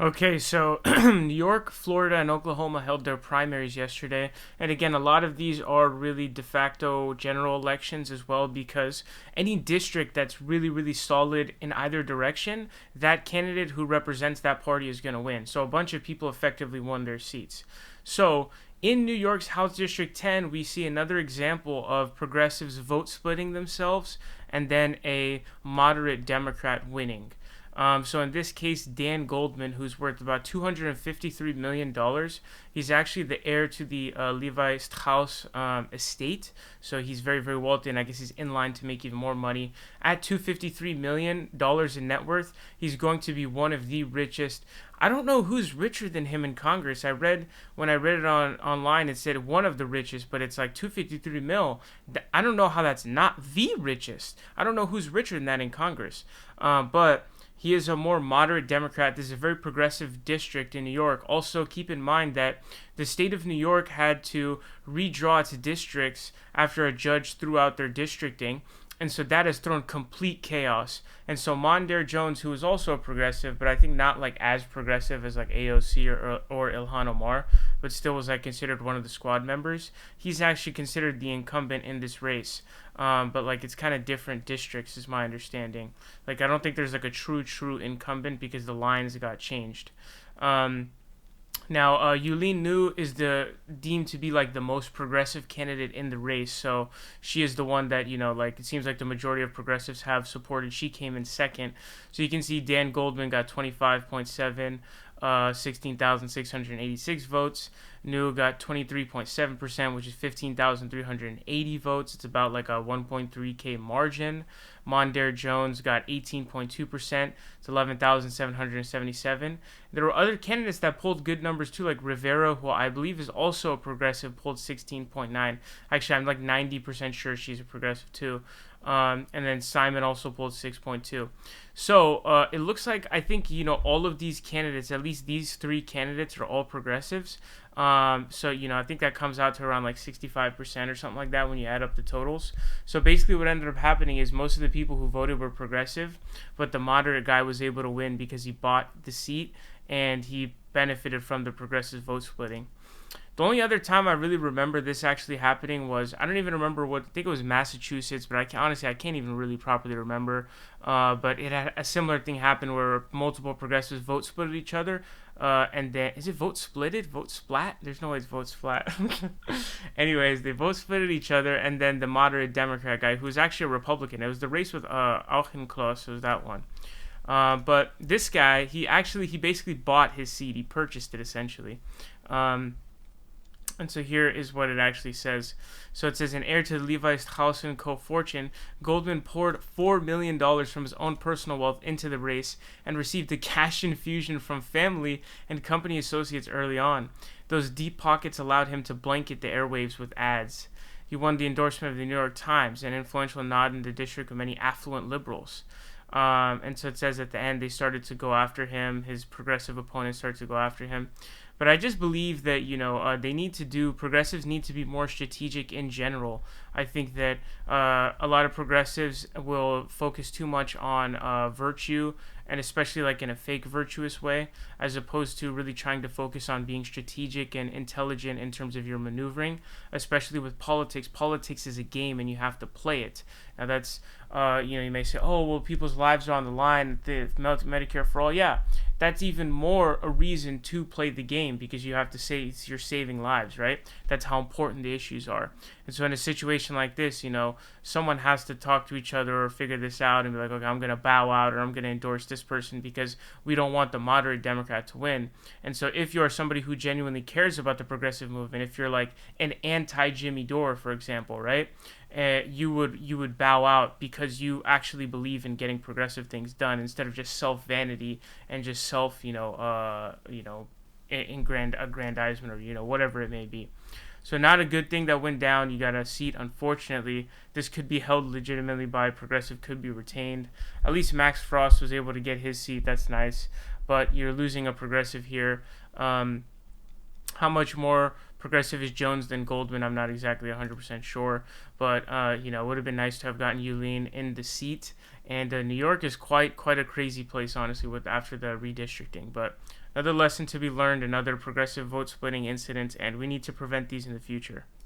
Okay, so New York, Florida, and Oklahoma held their primaries yesterday. And again, a lot of these are really de facto general elections as well, because any district that's really, really solid in either direction, that candidate who represents that party is going to win. So a bunch of people effectively won their seats. So in New York's House District 10, we see another example of progressives vote splitting themselves and then a moderate Democrat winning. So in this case, Dan Goldman, who's worth about $253 million, he's actually the heir to the Levi Strauss estate. So he's very, very wealthy, and I guess he's in line to make even more money. At $253 million in net worth, he's going to be one of the richest. I don't know who's richer than him in Congress. When I read it online, it said one of the richest, but it's like 253 mil. I don't know how that's not the richest. I don't know who's richer than that in Congress. But he is a more moderate Democrat. This is a very progressive district in New York. Also, keep in mind that the state of New York had to redraw its districts after a judge threw out their districting. And so that has thrown complete chaos. And so Mondaire Jones, who is also a progressive, but I think not like as progressive as like AOC or Ilhan Omar, but still was like considered one of the squad members, he's actually considered the incumbent in this race. But like it's kind of different districts is my understanding. Like I don't think there's like a true incumbent because the lines got changed. Now, Yuh-Line Niou is deemed to be like the most progressive candidate in the race. So she is the one that, like it seems like the majority of progressives have supported. She came in second. So you can see Dan Goldman got 25.7, 16,686 votes. Niou got 23.7%, which is 15,380 votes. It's about like a 1.3K margin. Mondaire Jones got 18.2%. It's 11,777. There were other candidates that pulled good numbers too, like Rivera, who I believe is also a progressive, pulled 16.9. Actually, I'm like 90% sure she's a progressive too. And then Simon also pulled 6.2. So it looks like I think all of these candidates, at least these three candidates, are all progressives. So I think that comes out to around like 65% or something like that when you add up the totals. So basically, what ended up happening is most of the people who voted were progressive, but the moderate guy was able to win because he bought the seat and he benefited from the progressive vote splitting. The only other time I really remember this actually happening was, I don't even remember I think it was Massachusetts, but I can't even really properly remember. But it had a similar thing happen where multiple progressives vote split each other. And then, is it vote splitted? Vote splat? There's no way it's vote splat. Anyways, they vote splitted each other, and then the moderate Democrat guy, who was actually a Republican. It was the race with Auchincloss, was that one. But this guy, he basically bought his seat. He purchased it, essentially. And so here is what it actually says. So it says, an heir to the Levi Strauss & Co. fortune, Goldman poured $4 million from his own personal wealth into the race and received a cash infusion from family and company associates early on. Those deep pockets allowed him to blanket the airwaves with ads. He won the endorsement of the New York Times, an influential nod in the district of many affluent liberals. And so it says at the end they started to go after him. His progressive opponents started to go after him. But I just believe that, progressives need to be more strategic in general. I think that a lot of progressives will focus too much on virtue, and especially like in a fake virtuous way, as opposed to really trying to focus on being strategic and intelligent in terms of your maneuvering, especially with politics. Politics is a game and you have to play it. Now that's, you may say, oh, well, people's lives are on the line, the Medicare for all. Yeah, that's even more a reason to play the game, because you have to say you're saving lives, right? That's how important the issues are. And so in a situation like this, someone has to talk to each other or figure this out and be like, okay, I'm going to bow out or I'm going to endorse this person because we don't want the moderate Democrat to win. And so if you're somebody who genuinely cares about the progressive movement, if you're like an anti-Jimmy Dore, for example, right? You would bow out because you actually believe in getting progressive things done instead of just self-vanity and just aggrandizement, or whatever it may be. So not a good thing that went down. You got a seat, unfortunately. This could be held legitimately by progressive, could be retained. At least Max Frost was able to get his seat. That's nice. But you're losing a progressive here. How much more progressive is Jones than Goldman? I'm not exactly 100% sure. But, it would have been nice to have gotten Yuh-Line in the seat. And New York is quite a crazy place, honestly, after the redistricting. But Another lesson to be learned, another progressive vote splitting incident, and we need to prevent these in the future.